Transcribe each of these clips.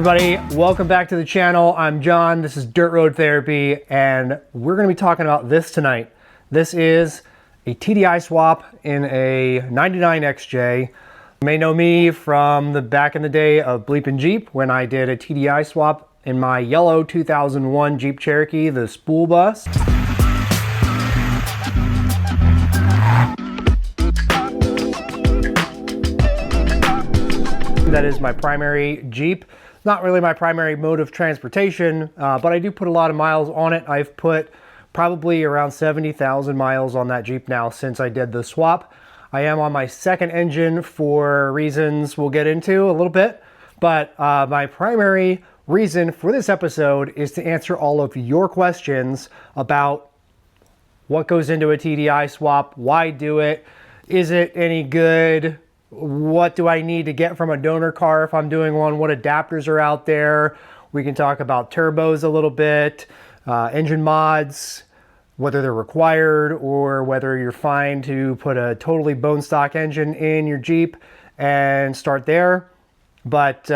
everybody, welcome back to the channel. I'm John, this is Dirt Road Therapy, and we're going to be talking about this tonight. This is a TDI swap in a 99 XJ. You may know me from the back in the day of Bleepin Jeep when I did a TDI swap in my yellow 2001 Jeep Cherokee, the Spool Bus. That is my primary Jeep. Not really my primary mode of transportation, but I do put a lot of miles on it. I've put probably around 70,000 miles on that Jeep now since I did the swap. I am on my second engine for reasons we'll get into a little bit, but my primary reason for this episode is to answer all of your questions about what goes into a TDI swap, why do it, is it any good, what do I need to get from a donor car if I'm doing one, what adapters are out there. We can talk about turbos a little bit, engine mods, whether they're required or whether you're fine to put a totally bone stock engine in your Jeep and start there. But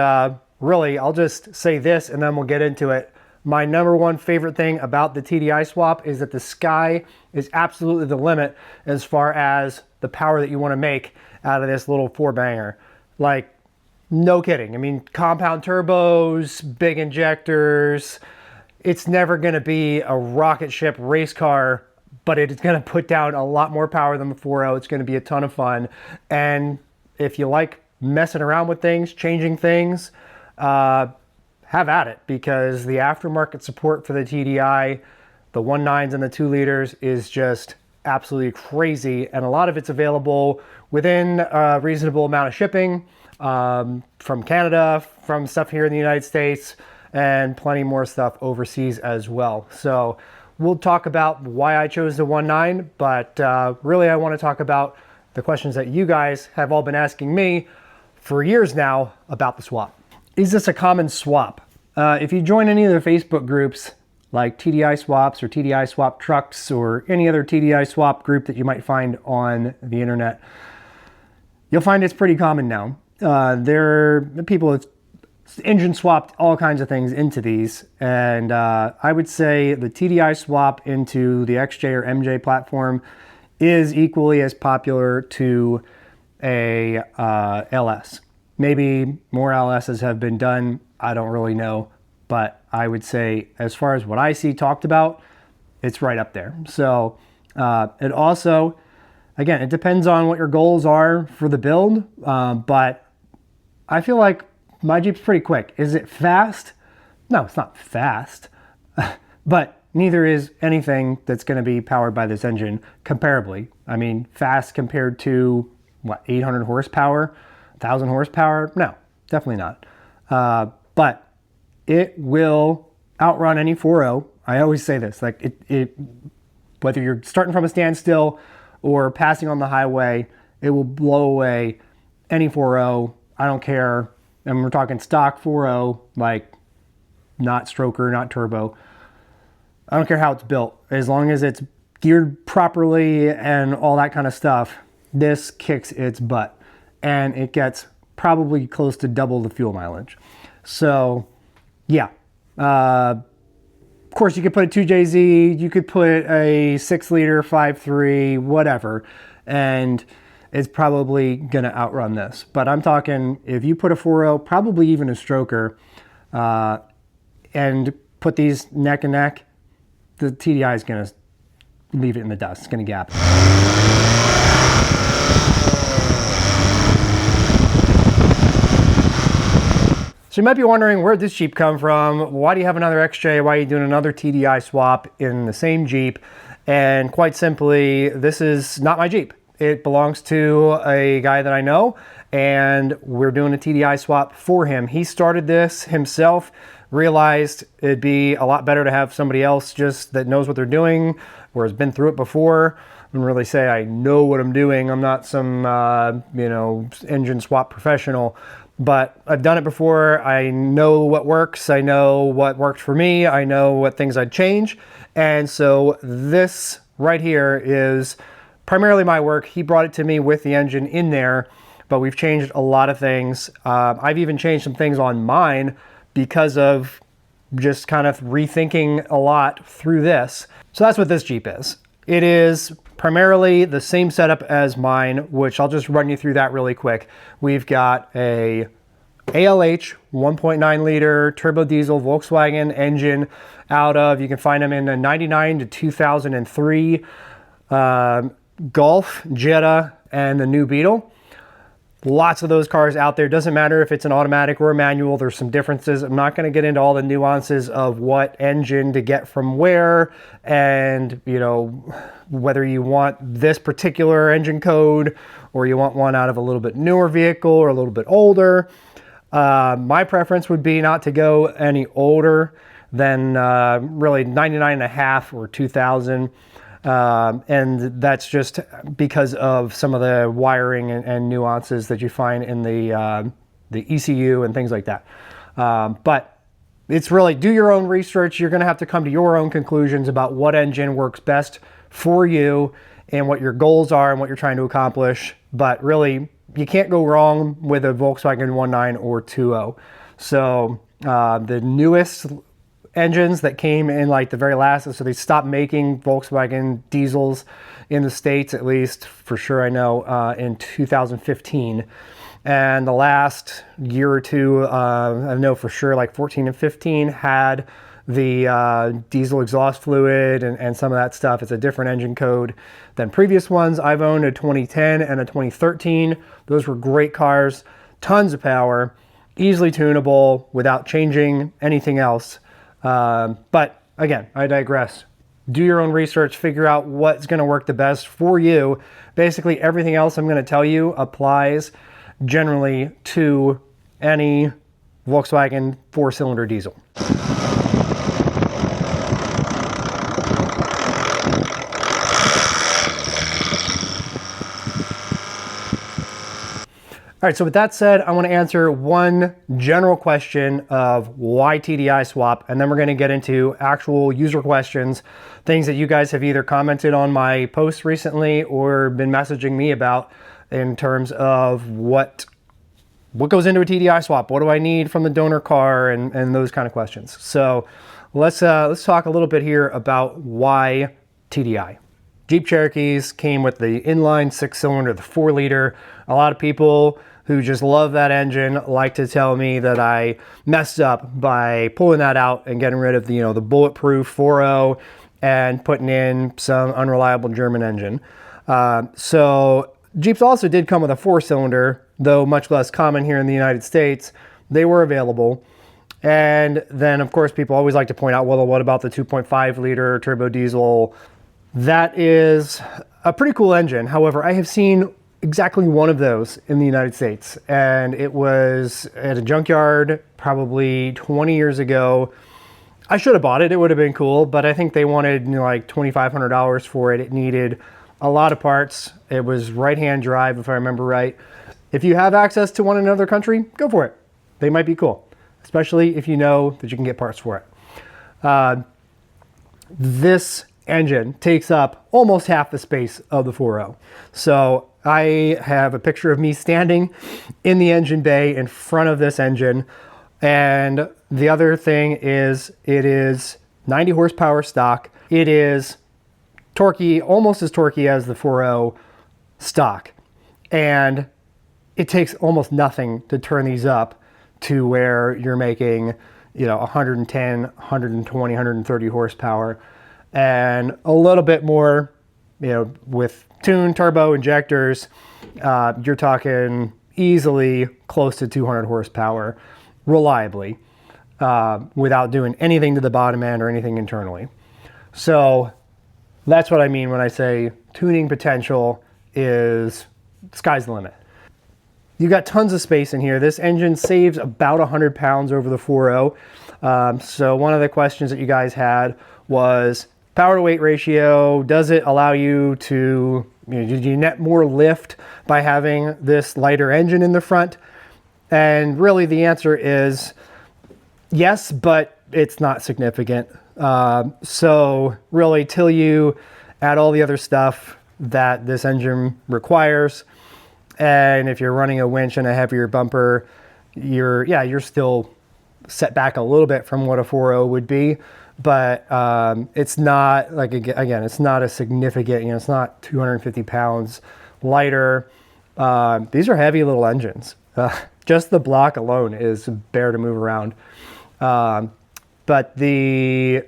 really, I'll just say this and then we'll get into it. My number one favorite thing about the TDI swap is that the sky is absolutely the limit as far as the power that you want to make out of this little four banger. Like, no kidding. I mean, compound turbos, big injectors. It's never going to be a rocket ship race car, but it's going to put down a lot more power than the 4.0. It's going to be a ton of fun. And if you like messing around with things, changing things, have at it, because the aftermarket support for the TDI, the 1.9s and the 2 liters is just absolutely crazy, and a lot of it's available within a reasonable amount of shipping from Canada, from stuff here in the United States, and plenty more stuff overseas as well. So we'll talk about why I chose the 1.9, but really I want to talk about the questions that you guys have all been asking me for years now about the swap. Is this a common swap? If you join any of the Facebook groups like TDI swaps or TDI swap trucks or any other TDI swap group that you might find on the internet, you'll find it's pretty common now. People have engine swapped all kinds of things into these, and I would say the TDI swap into the XJ or MJ platform is equally as popular to a LS. Maybe more LSs have been done, I don't really know. But I would say, as far as what I see talked about, it's right up there. So it also, again, it depends on what your goals are for the build. But I feel like my Jeep's pretty quick. Is it fast? No, it's not fast. But neither is anything that's going to be powered by this engine comparably. I mean, fast compared to, what, 800 horsepower, 1,000 horsepower? No, definitely not. But it will outrun any 4.0. I always say this, like whether you're starting from a standstill or passing on the highway, it will blow away any 4.0. I don't care. And we're talking stock 4.0, like not stroker, not turbo. I don't care how it's built. As long as it's geared properly and all that kind of stuff, this kicks its butt. And it gets probably close to double the fuel mileage. So yeah, of course you could put a 2JZ, you could put a 6 liter, 5.3, whatever, and it's probably going to outrun this. But I'm talking, if you put a 4.0, probably even a stroker, and put these neck and neck, the TDI is going to leave it in the dust. It's going to gap it. So you might be wondering, where'd this Jeep come from? Why do you have another XJ? Why are you doing another TDI swap in the same Jeep? And quite simply, this is not my Jeep. It belongs to a guy that I know, and we're doing a TDI swap for him. He started this himself, realized it'd be a lot better to have somebody else just that knows what they're doing or has been through it before. And really say I know what I'm doing. I'm not some engine swap professional. But I've done it before. I know what works. I know what worked for me. I know what things I'd change. And so this right here is primarily my work. He brought it to me with the engine in there, but we've changed a lot of things. I've even changed some things on mine because of just kind of rethinking a lot through this. So that's what this Jeep is. It is primarily the same setup as mine, which I'll just run you through that really quick. We've got a ALH 1.9 liter turbo diesel Volkswagen engine out of, you can find them in a 99 to 2003 Golf, Jetta, and the new Beetle. Lots of those cars out there. Doesn't matter if it's an automatic or a manual, there's some differences. I'm not going to get into all the nuances of what engine to get from where, and you know, whether you want this particular engine code or you want one out of a little bit newer vehicle or a little bit older. My preference would be not to go any older than really 99.5 or 2000. And that's just because of some of the wiring and nuances that you find in the ECU and things like that. But it's really, do your own research. You're going to have to come to your own conclusions about what engine works best for you and what your goals are and what you're trying to accomplish. But really, you can't go wrong with a Volkswagen 1.9 or 2.0. So the newest engines that came in like the very last, so they stopped making Volkswagen diesels in the States, at least for sure I know, in 2015. And the last year or two, I know for sure like 14 and 15 had the diesel exhaust fluid and some of that stuff. It's a different engine code than previous ones. I've owned a 2010 and a 2013. Those were great cars, tons of power, easily tunable without changing anything else. But again, I digress. Do your own research, figure out what's going to work the best for you. Basically, everything else I'm going to tell you applies generally to any Volkswagen 4-cylinder diesel. All right, so with that said, I want to answer one general question of why TDI swap, and then we're going to get into actual user questions, things that you guys have either commented on my posts recently or been messaging me about in terms of what goes into a TDI swap, what do I need from the donor car, and those kind of questions. So let's talk a little bit here about why TDI. Jeep Cherokees came with the inline 6-cylinder, the 4-liter. A lot of people who just love that engine like to tell me that I messed up by pulling that out and getting rid of the, the bulletproof 4.0 and putting in some unreliable German engine. So Jeeps also did come with a 4-cylinder, though much less common here in the United States. They were available. And then of course people always like to point out, well, what about the 2.5 liter turbo diesel? That is a pretty cool engine. However, I have seen exactly one of those in the United States, and it was at a junkyard probably 20 years ago. I should have bought it. It would have been cool, but I think they wanted like $2,500 for it. It needed a lot of parts. It was right-hand drive, if I remember right. If you have access to one in another country, go for it. They might be cool, especially if you know that you can get parts for it. This engine takes up almost half the space of the 4.0. So I have a picture of me standing in the engine bay in front of this engine. And the other thing is it is 90 horsepower stock. It is torquey, almost as torquey as the 4.0 stock. And it takes almost nothing to turn these up to where you're making, 110, 120, 130 horsepower. And a little bit more, with tuned turbo injectors, you're talking easily close to 200 horsepower reliably without doing anything to the bottom end or anything internally. So that's what I mean when I say tuning potential is sky's the limit. You got tons of space in here. This engine saves about 100 pounds over the 4.0. So one of the questions that you guys had was power to weight ratio. Does it allow you to, did you net more lift by having this lighter engine in the front? And really the answer is yes, but it's not significant. So really till you add all the other stuff that this engine requires, and if you're running a winch and a heavier bumper, you're still set back a little bit from what a 4.0 would be, but it's not, like, again, it's not a significant, it's not 250 pounds lighter. These are heavy little engines. Just the block alone is bare to move around. But the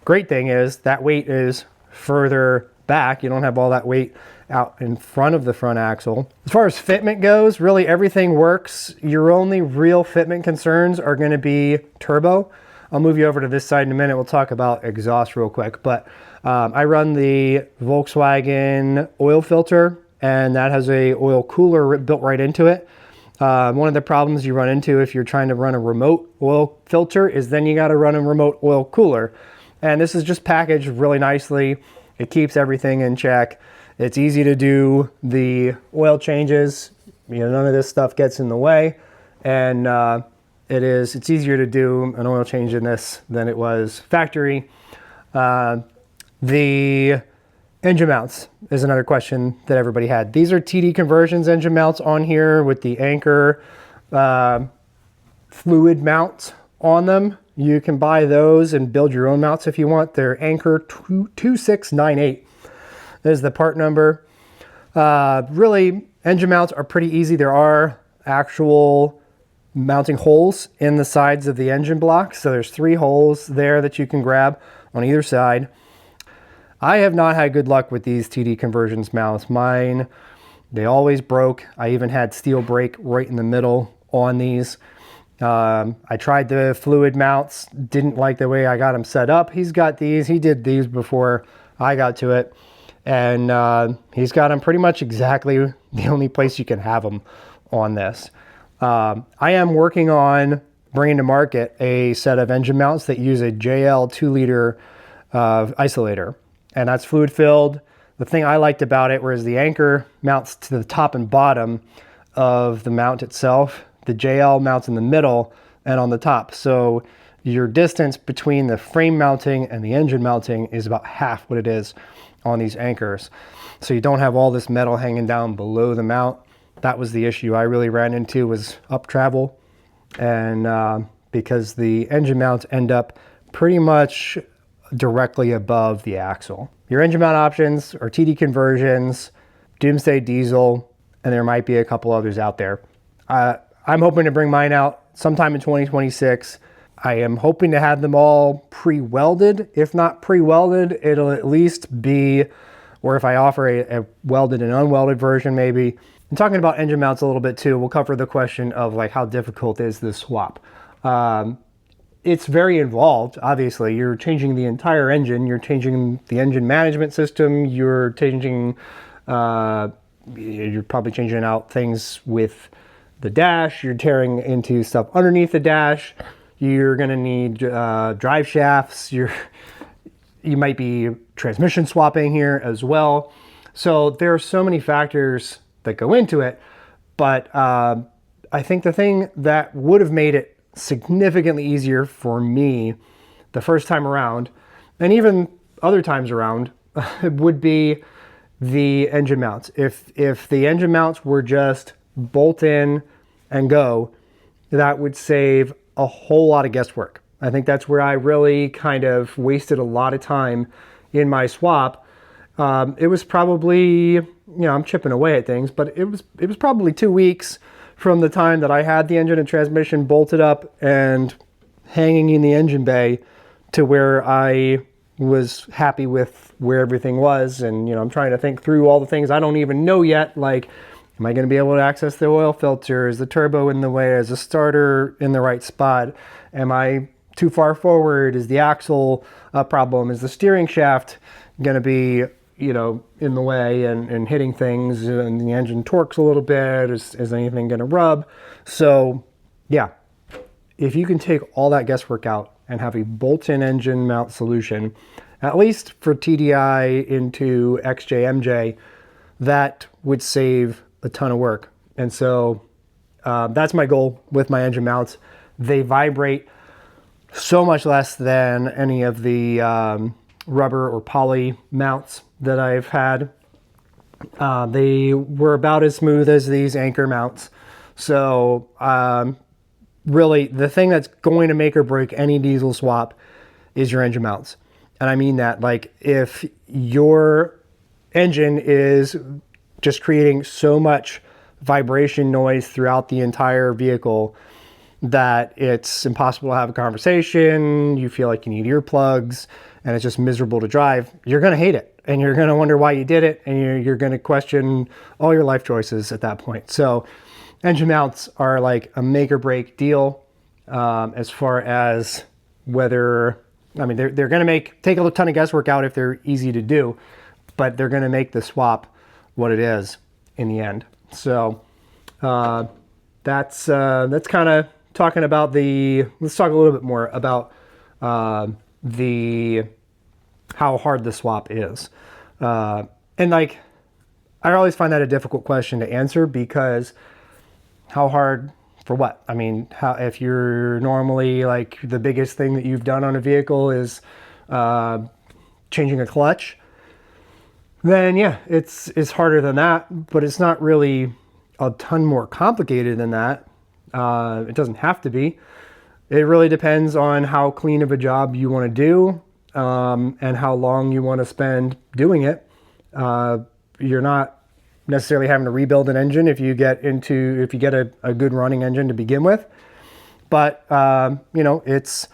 great thing is that weight is further back. You don't have all that weight out in front of the front axle. As far as fitment goes, really everything works. Your only real fitment concerns are going to be turbo. I'll move you over to this side in a minute. We'll talk about exhaust real quick, but I run the Volkswagen oil filter, and that has a oil cooler built right into it. One of the problems you run into if you're trying to run a remote oil filter is then you got to run a remote oil cooler. And this is just packaged really nicely. It keeps everything in check. It's easy to do the oil changes. None of this stuff gets in the way. And it's easier to do an oil change in this than it was factory. The engine mounts is another question that everybody had. These are TD Conversions engine mounts on here with the Anchor fluid mounts on them. You can buy those and build your own mounts if you want. They're Anchor 2698 is the part number. Really, engine mounts are pretty easy. There are actual mounting holes in the sides of the engine block. So there's 3 holes there that you can grab on either side. I have not had good luck with these TD Conversions mounts. Mine, they always broke. I even had steel brake right in the middle on these. I tried the fluid mounts, didn't like the way I got them set up. He's got these, he did these before I got to it. And he's got them pretty much exactly the only place you can have them on this. I am working on bringing to market a set of engine mounts that use a JL 2-liter isolator. And that's fluid filled. The thing I liked about it, whereas the Anchor mounts to the top and bottom of the mount itself, the JL mounts in the middle and on the top. So your distance between the frame mounting and the engine mounting is about half what it is on these Anchors. So you don't have all this metal hanging down below the mount. That was the issue I really ran into, was up travel. And because the engine mounts end up pretty much directly above the axle. Your engine mount options are TD Conversions, Doomsday Diesel, and there might be a couple others out there. I'm hoping to bring mine out sometime in 2026. I am hoping to have them all pre-welded. If not pre-welded, it'll at least be, or if I offer a welded and unwelded version maybe. And talking about engine mounts a little bit too, we'll cover the question of like how difficult is this swap. It's very involved, obviously. You're changing the entire engine, you're changing the engine management system, you're changing, you're probably changing out things with the dash, you're tearing into stuff underneath the dash, you're gonna need drive shafts, you might be transmission swapping here as well. So there are so many factors that go into it, but I think the thing that would have made it significantly easier for me the first time around, and even other times around, would be the engine mounts. If the engine mounts were just bolt in and go, that would save a whole lot of guesswork. I think that's where I really kind of wasted a lot of time in my swap. It was probably, I'm chipping away at things, but it was probably 2 weeks from the time that I had the engine and transmission bolted up and hanging in the engine bay to where I was happy with where everything was. And, I'm trying to think through all the things I don't even know yet. Like, am I going to be able to access the oil filter? Is the turbo in the way? Is the starter in the right spot? Am I too far forward? Is the axle a problem? Is the steering shaft going to be, in the way and hitting things, and the engine torques a little bit? Is anything going to rub? So yeah, if you can take all that guesswork out and have a bolt-in engine mount solution, at least for TDI into XJ/MJ, that would save a ton of work. And so that's my goal with my engine mounts. They vibrate so much less than any of the rubber or poly mounts that I've had. They were about as smooth as these Anchor mounts. So really the thing that's going to make or break any diesel swap is your engine mounts. And I mean that, like, if your engine is just creating so much vibration noise throughout the entire vehicle that it's impossible to have a conversation, you feel like you need earplugs, and it's just miserable to drive, you're going to hate it. And you're going to wonder why you did it, and you're going to question all your life choices at that point. So engine mounts are like a make or break deal as far as whether, I mean, they're going to take a ton of guesswork out if they're easy to do, but they're going to make the swap what it is in the end. So that's kind of talking about let's talk a little bit more about how hard the swap is. And like, I always find that a difficult question to answer, because how hard for what? I mean, if you're normally, like, the biggest thing that you've done on a vehicle is changing a clutch, then yeah, it's harder than that, but it's not really a ton more complicated than that. It doesn't have to be. It really depends on how clean of a job you want to do, and how long you want to spend doing it. You're not necessarily having to rebuild an engine if you get a good running engine to begin with. But you know, it's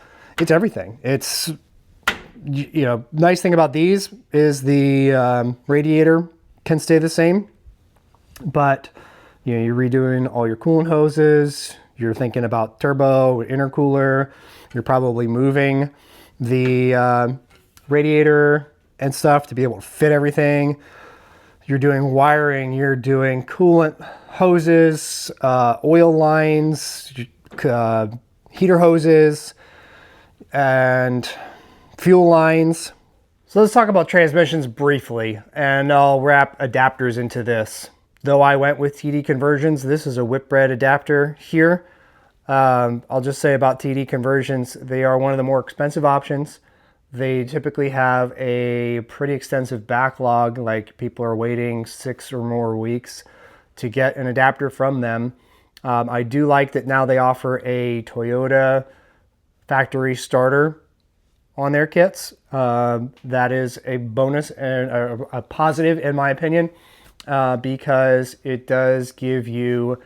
everything. It's, you know, nice thing about these is the radiator can stay the same, but you know, you're redoing all your coolant hoses, you're thinking about turbo, intercooler, you're probably moving the radiator and stuff to be able to fit everything. You're doing wiring, you're doing coolant hoses, oil lines, heater hoses, and fuel lines. So let's talk about transmissions briefly, and I'll wrap adapters into this. Though I went with TD conversions, this is a whip-bred adapter here. I'll just say about TD conversions, they are one of the more expensive options. They typically have a pretty extensive backlog, like people are waiting 6 or more weeks to get an adapter from them. I do like that now they offer a Toyota factory starter on their kits. That is a bonus and a positive in my opinion, because it does give you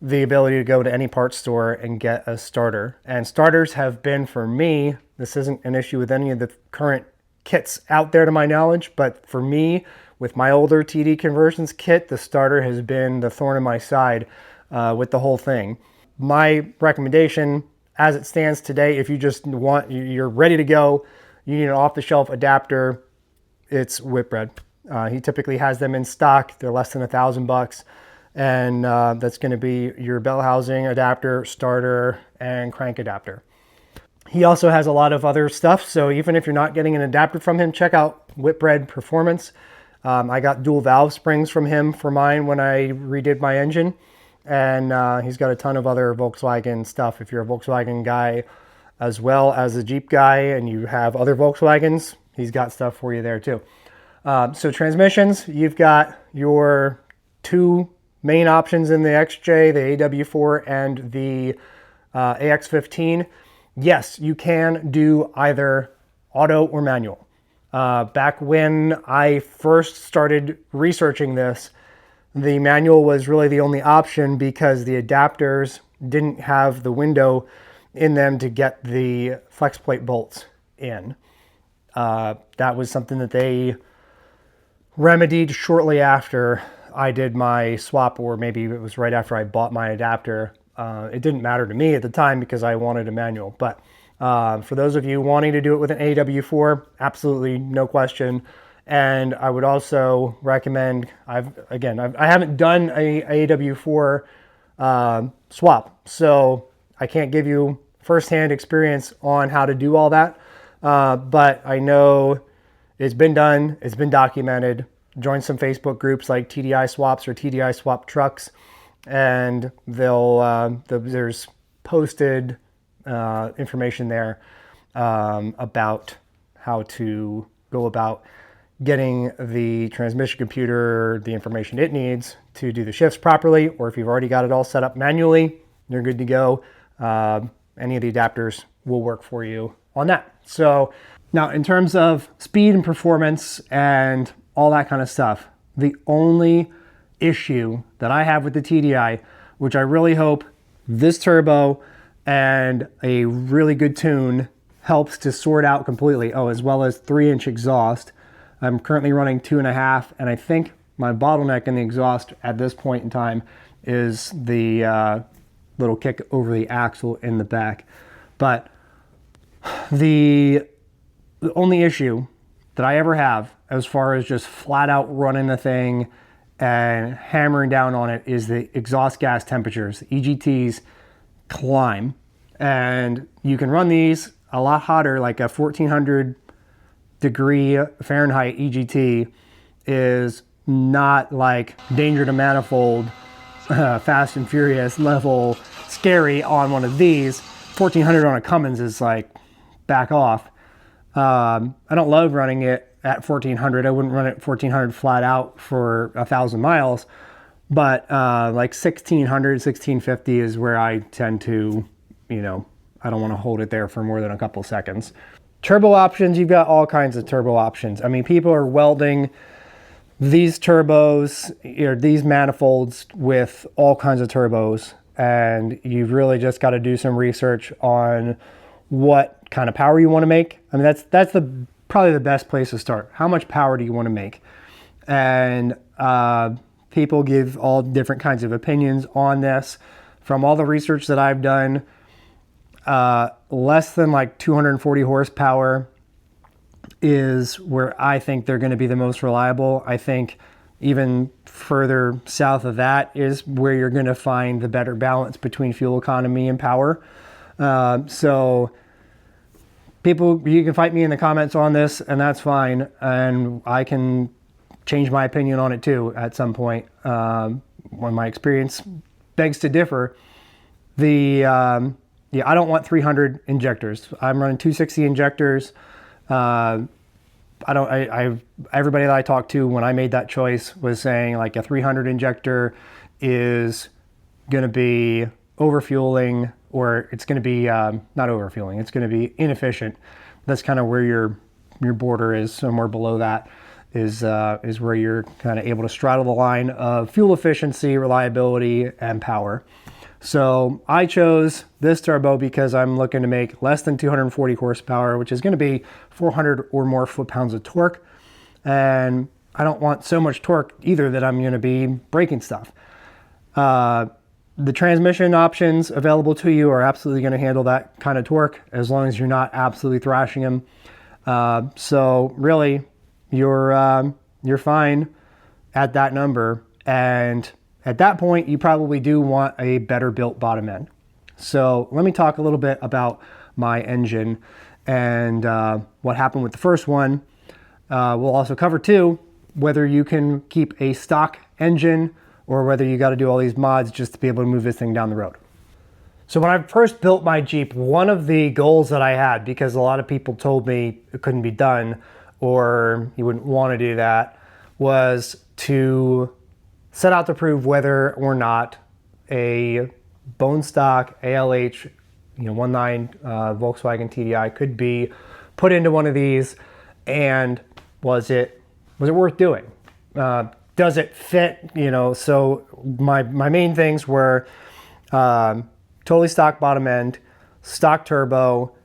the ability to go to any parts store and get a starter. And starters have been, for me, this isn't an issue with any of the current kits out there to my knowledge, but for me, with my older TD conversions kit, the starter has been the thorn in my side with the whole thing. My recommendation, as it stands today, if you just you're ready to go, you need an off-the-shelf adapter, it's Whitbread. He typically has them in stock. They're less than $1,000, and that's going to be your bell housing adapter, starter, and crank adapter. He also has a lot of other stuff, so even if you're not getting an adapter from him, check out Whitbread Performance. I got dual valve springs from him for mine when I redid my engine, and he's got a ton of other Volkswagen stuff. If you're a Volkswagen guy as well as a Jeep guy and you have other Volkswagens, he's got stuff for you there too. So transmissions, you've got your two main options in the XJ, the AW4 and the AX15. Yes, you can do either auto or manual. Back when I first started researching this, the manual was really the only option because the adapters didn't have the window in them to get the flex plate bolts in. That was something that they remedied shortly after I did my swap, or maybe it was right after I bought my adapter. It didn't matter to me at the time because I wanted a manual, but for those of you wanting to do it with an AW4, absolutely no question. And I would also recommend, I haven't done a AW4 swap, so I can't give you firsthand experience on how to do all that, but I know it's been done, it's been documented. Join some Facebook groups like TDI Swaps or TDI Swap Trucks, and there's posted information there about how to go about getting the transmission computer the information it needs to do the shifts properly, or if you've already got it all set up manually, you're good to go. any of the adapters will work for you on that. So now in terms of speed and performance and all that kind of stuff, the only issue that I have with the TDI, which I really hope this turbo and a really good tune helps to sort out completely. Oh, as well as 3-inch exhaust. I'm currently running 2.5, and I think my bottleneck in the exhaust at this point in time is the little kick over the axle in the back. But the only issue that I ever have as far as just flat out running the thing and hammering down on it is the exhaust gas temperatures. The EGTs climb, and you can run these a lot hotter, like a 1400 degree Fahrenheit EGT is not like Danger to Manifold, Fast and Furious level scary on one of these. 1400 on a Cummins is like back off. I don't love running it at 1400. I wouldn't run it at 1400 flat out for 1,000 miles, but like 1600, 1650 is where I tend to, I don't want to hold it there for more than a couple seconds. Turbo options, you've got all kinds of turbo options. I mean, people are welding these turbos, these manifolds with all kinds of turbos, and you've really just got to do some research on what kind of power you want to make. I mean, that's probably the best place to start. How much power do you want to make? And people give all different kinds of opinions on this. From all the research that I've done, less than like 240 horsepower is where I think they're going to be the most reliable. I think even further south of that is where you're going to find the better balance between fuel economy and power. So people, you can fight me in the comments on this, and that's fine. And I can change my opinion on it too at some point when my experience begs to differ. I don't want 300 injectors. I'm running 260 injectors. Everybody that I talked to when I made that choice was saying like a 300 injector is going to be overfueling, or it's going to be not overfueling. It's going to be inefficient. That's kind of where your border is. Somewhere below that is where you're kind of able to straddle the line of fuel efficiency, reliability, and power. So I chose this turbo because I'm looking to make less than 240 horsepower, which is going to be 400 or more foot-pounds of torque. And I don't want so much torque either that I'm going to be breaking stuff. The transmission options available to you are absolutely going to handle that kind of torque as long as you're not absolutely thrashing them. So really, you're fine at that number. And at that point, you probably do want a better built bottom end. So let me talk a little bit about my engine and what happened with the first one. We'll also cover too, whether you can keep a stock engine or whether you got to do all these mods just to be able to move this thing down the road. So when I first built my Jeep, one of the goals that I had, because a lot of people told me it couldn't be done or you wouldn't want to do that, was to set out to prove whether or not a bone stock ALH 1.9 Volkswagen TDI could be put into one of these, and was it worth doing? Does it fit? So my main things were totally stock bottom end, stock turbo,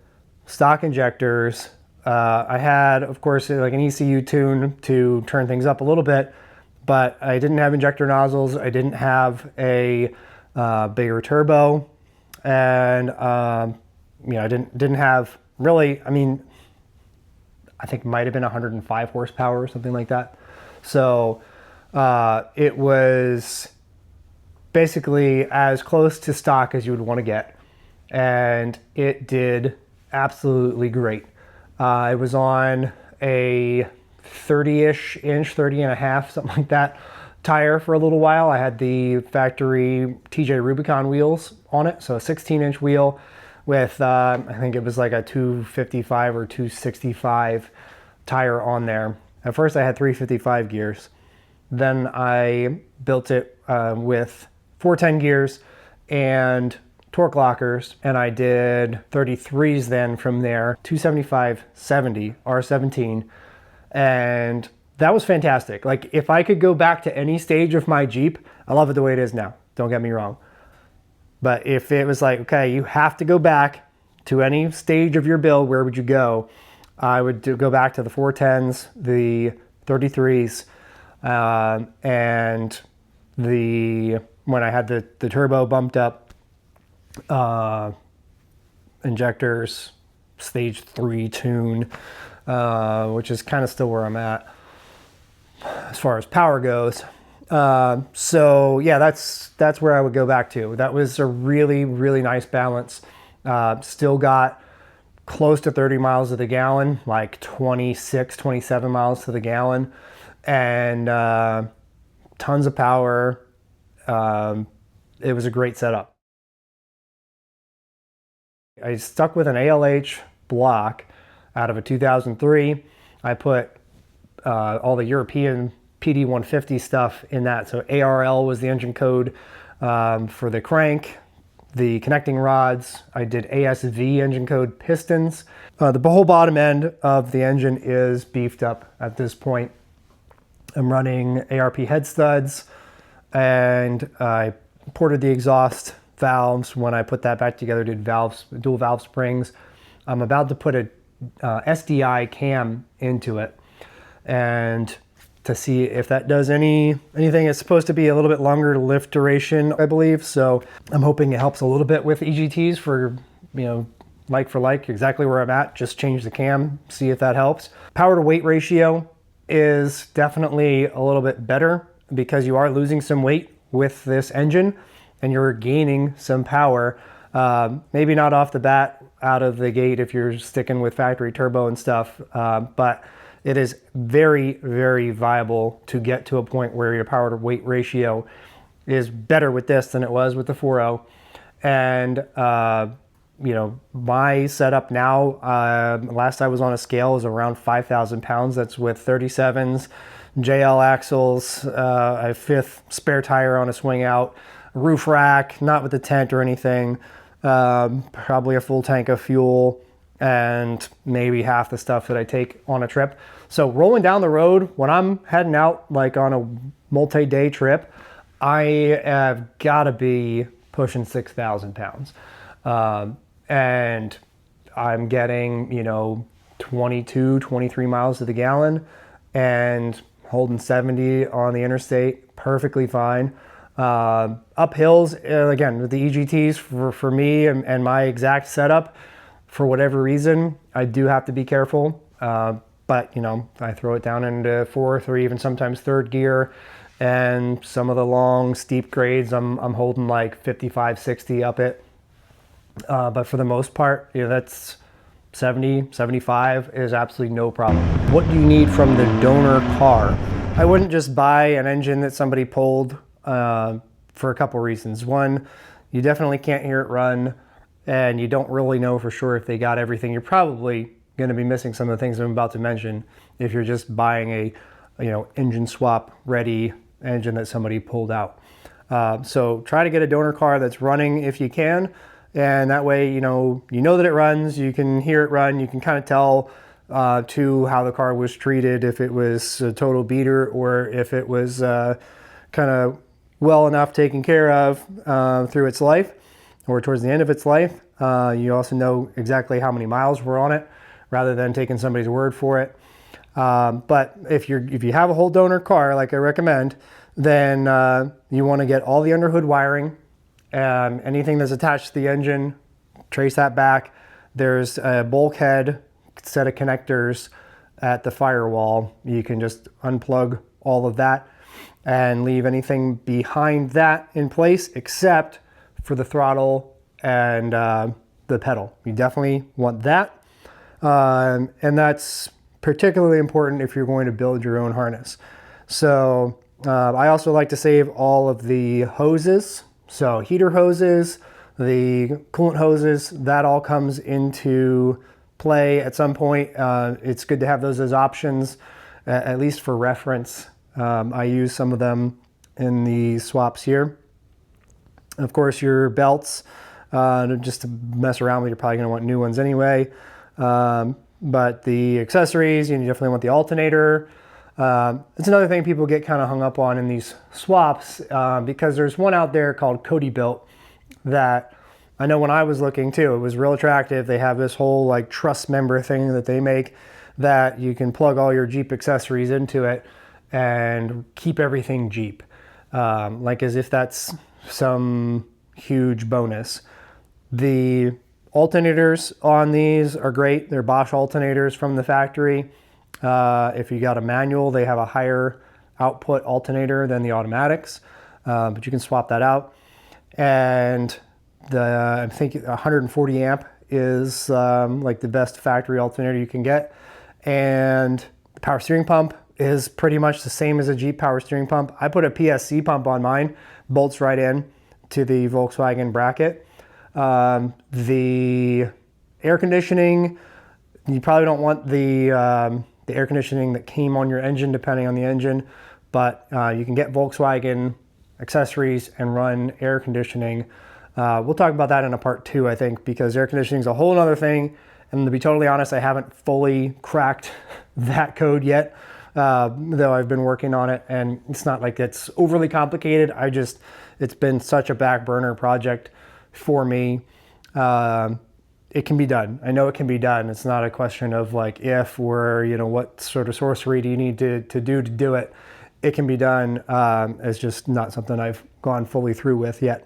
stock injectors. I had, of course, like an ECU tune to turn things up a little bit, but I didn't have injector nozzles. I didn't have a bigger turbo, and I didn't have really. I mean, I think it might have been 105 horsepower or something like that. So it was basically as close to stock as you would want to get, and it did absolutely great. It was on a 30-ish inch, 30 and a half, something like that, tire for a little while. I had the factory TJ Rubicon wheels on it, so a 16-inch wheel with, I think it was like a 255 or 265 tire on there. At first I had 355 gears. Then I built it with 410 gears, and torque lockers, and I did 33s then from there, 275/70 R17, and that was fantastic. Like, if I could go back to any stage of my Jeep, I love it the way it is now, don't get me wrong. But if it was like, okay, you have to go back to any stage of your build, where would you go? I would go back to the 410s, the 33s, and when I had the turbo bumped up, injectors, stage 3 tune, which is kind of still where I'm at as far as power goes. So yeah, that's where I would go back to. That was a really, really nice balance. Still got close to 30 miles to the gallon, like 26, 27 miles to the gallon, and tons of power. It was a great setup. I stuck with an ALH block out of a 2003. I put all the European PD 150 stuff in that. So ARL was the engine code for the crank, the connecting rods. I did ASV engine code pistons. The whole bottom end of the engine is beefed up at this point. I'm running ARP head studs, and I ported the exhaust valves. When I put that back together, did valves, dual valve springs. I'm about to put a SDI cam into it, and to see if that does anything. It's supposed to be a little bit longer lift duration, I believe. So I'm hoping it helps a little bit with EGTs for, like for like, exactly where I'm at. Just change the cam, see if that helps. Power to weight ratio is definitely a little bit better because you are losing some weight with this engine and you're gaining some power. Maybe not off the bat out of the gate if you're sticking with factory turbo and stuff, but it is very, very viable to get to a point where your power to weight ratio is better with this than it was with the 4.0. And, my setup now, last I was on a scale, is around 5,000 pounds. That's with 37s, JL axles, a 5th spare tire on a swing out, roof rack, not with the tent or anything, probably a full tank of fuel, and maybe half the stuff that I take on a trip. So rolling down the road, when I'm heading out like on a multi-day trip, I have got to be pushing 6,000 pounds. And I'm getting, 22, 23 miles to the gallon and holding 70 on the interstate, perfectly fine. Up hills, again, with the EGTs for me and my exact setup, for whatever reason, I do have to be careful. But I throw it down into 4th or even sometimes 3rd gear, and some of the long steep grades, I'm holding like 55, 60 up it. But for the most part, that's 70, 75 is absolutely no problem. What do you need from the donor car? I wouldn't just buy an engine that somebody pulled for a couple reasons. One, you definitely can't hear it run, and you don't really know for sure if they got everything. You're probably going to be missing some of the things I'm about to mention if you're just buying a engine swap ready engine that somebody pulled out. So try to get a donor car that's running if you can, and that way you know that it runs, you can hear it run, you can kind of tell to how the car was treated, if it was a total beater or if it was kind of well enough taken care of through its life or towards the end of its life. You also know exactly how many miles were on it rather than taking somebody's word for it. But if you have a whole donor car, like I recommend, then you want to get all the underhood wiring, anything that's attached to the engine, trace that back. There's a bulkhead set of connectors at the firewall. You can just unplug all of that and leave anything behind that in place except for the throttle and the pedal. You definitely want that. And that's particularly important if you're going to build your own harness. So I also like to save all of the hoses. So heater hoses, the coolant hoses, that all comes into play at some point. It's good to have those as options, at least for reference. I use some of them in the swaps here. Of course, your belts, just to mess around with. You're probably going to want new ones anyway. But the accessories, you definitely want the alternator. It's another thing people get kind of hung up on in these swaps, because there's one out there called Cody Built that I know when I was looking too, it was real attractive. They have this whole like truss member thing that they make that you can plug all your Jeep accessories into it and keep everything Jeep. Like as if that's some huge bonus. The alternators on these are great. They're Bosch alternators from the factory. If you got a manual, they have a higher output alternator than the automatics, but you can swap that out. And I think 140 amp is like the best factory alternator you can get. And the power steering pump is pretty much the same as a Jeep power steering pump. I put a PSC pump on mine, bolts right in to the Volkswagen bracket. The air conditioning, you probably don't want the air conditioning that came on your engine, depending on the engine, but you can get Volkswagen accessories and run air conditioning. We'll talk about that in a part 2, I think, because air conditioning is a whole other thing. And to be totally honest, I haven't fully cracked that code yet, though I've been working on it, and it's not like it's overly complicated. It's been such a back burner project for me. It can be done. I know it can be done. It's not a question of like if or, what sort of sorcery do you need to do it. It can be done. It's just not something I've gone fully through with yet.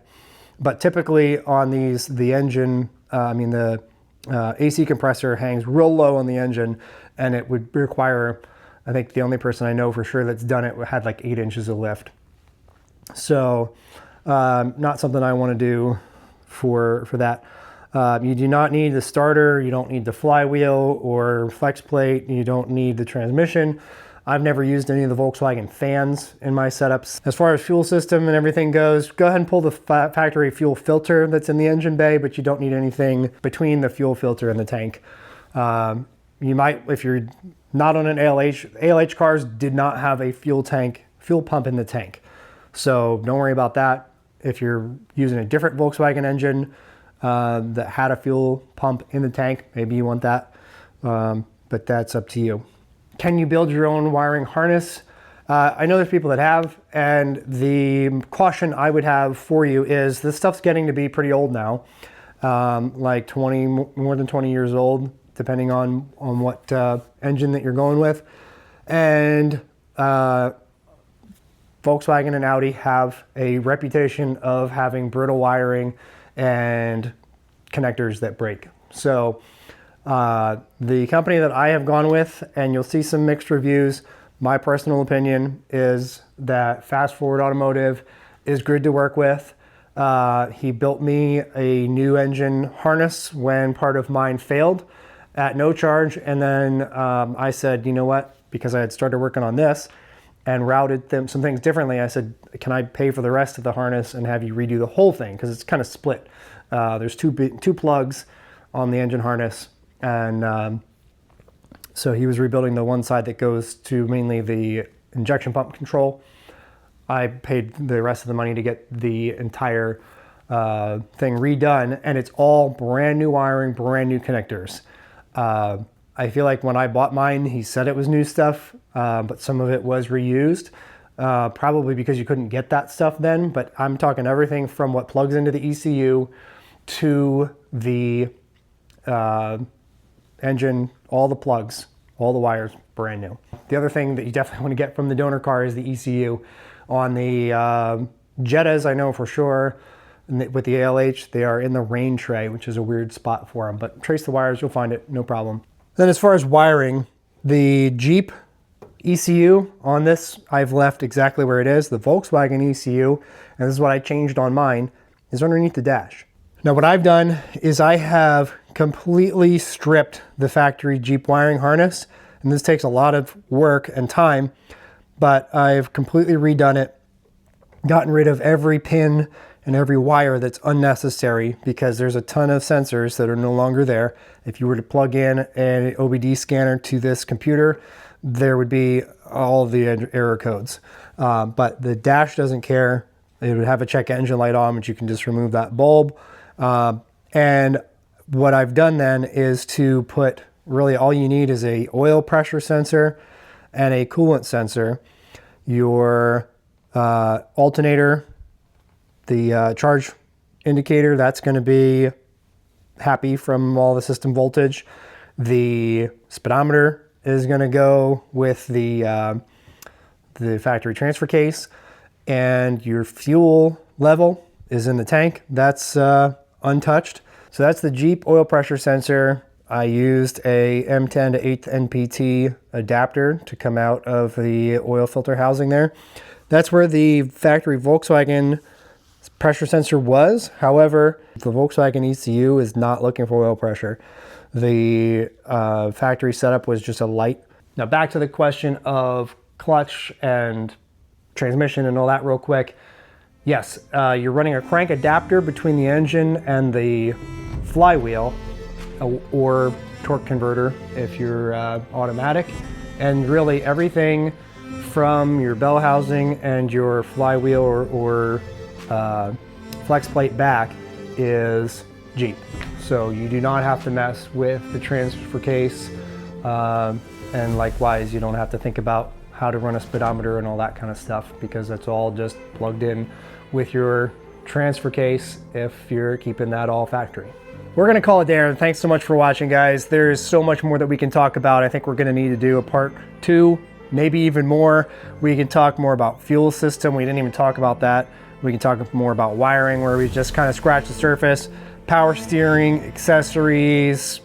But typically on these, the engine, the AC compressor hangs real low on the engine, and it would require, I think the only person I know for sure that's done it had like 8 inches of lift. So not something I want to do for that. You do not need the starter, you don't need the flywheel or flex plate, you don't need the transmission. I've never used any of the Volkswagen fans in my setups. As far as fuel system and everything goes, go ahead and pull the factory fuel filter that's in the engine bay, but you don't need anything between the fuel filter and the tank. You might, if you're not on an ALH cars did not have a fuel pump in the tank. So don't worry about that. If you're using a different Volkswagen engine that had a fuel pump in the tank, maybe you want that, but that's up to you. Can you build your own wiring harness? I know there's people that have, and the caution I would have for you is this stuff's getting to be pretty old now, like more than 20 years old, depending on what engine that you're going with. And Volkswagen and Audi have a reputation of having brittle wiring and connectors that break. So the company that I have gone with, and you'll see some mixed reviews, my personal opinion is that Fast Forward Automotive is good to work with. He built me a new engine harness when part of mine failed at no charge. And then I said, you know what, because I had started working on this and routed some things differently, I said, can I pay for the rest of the harness and have you redo the whole thing? Because it's kind of split. There's two plugs on the engine harness. And so he was rebuilding the one side that goes to mainly the injection pump control. I paid the rest of the money to get the entire thing redone, and it's all brand new wiring, brand new connectors. I feel like when I bought mine, he said it was new stuff, but some of it was reused, probably because you couldn't get that stuff then. But I'm talking everything from what plugs into the ECU to the engine, all the plugs, all the wires, brand new. The other thing that you definitely want to get from the donor car is the ECU. On the Jettas, I know for sure, with the ALH, they are in the rain tray, which is a weird spot for them, but trace the wires, you'll find it, no problem. Then as far as wiring, the Jeep ECU on this, I've left exactly where it is. The Volkswagen ECU, and this is what I changed on mine, is underneath the dash. Now what I've done is I have completely stripped the factory Jeep wiring harness, and this takes a lot of work and time, but I've completely redone it, gotten rid of every pin and every wire that's unnecessary, because there's a ton of sensors that are no longer there. If you were to plug in an OBD scanner to this computer, there would be all the error codes. But the dash doesn't care. It would have a check engine light on, but you can just remove that bulb. And what I've done then is to put, really all you need is a oil pressure sensor and a coolant sensor. Your alternator, the charge indicator, that's going to be happy from all the system voltage. The speedometer is going to go with the factory transfer case, and your fuel level is in the tank. That's untouched. So that's the Jeep oil pressure sensor. I used a M10 to 8th NPT adapter to come out of the oil filter housing there. That's where the factory Volkswagen pressure sensor was. However, the Volkswagen ECU is not looking for oil pressure. The factory setup was just a light. Now back to the question of clutch and transmission and all that real quick. Yes, you're running a crank adapter between the engine and the flywheel, or torque converter if you're automatic. And really everything from your bell housing and your flywheel or flex plate back is Jeep. So you do not have to mess with the transfer case, and likewise you don't have to think about how to run a speedometer and all that kind of stuff, because that's all just plugged in with your transfer case if you're keeping that all factory. We're gonna call it there. Thanks so much for watching, guys. There's so much more that we can talk about. I think we're gonna need to do a part 2, maybe even more. We can talk more about fuel system. We didn't even talk about that. We can talk more about wiring, where we just kind of scratch the surface. Power steering, accessories,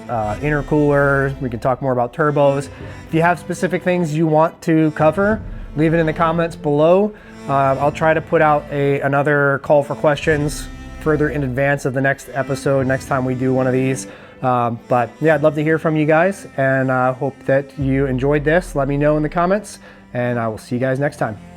intercooler. We can talk more about turbos. If you have specific things you want to cover, leave it in the comments below. I'll try to put out another call for questions further in advance of the next episode, next time we do one of these. But yeah, I'd love to hear from you guys, and I hope that you enjoyed this. Let me know in the comments, and I will see you guys next time.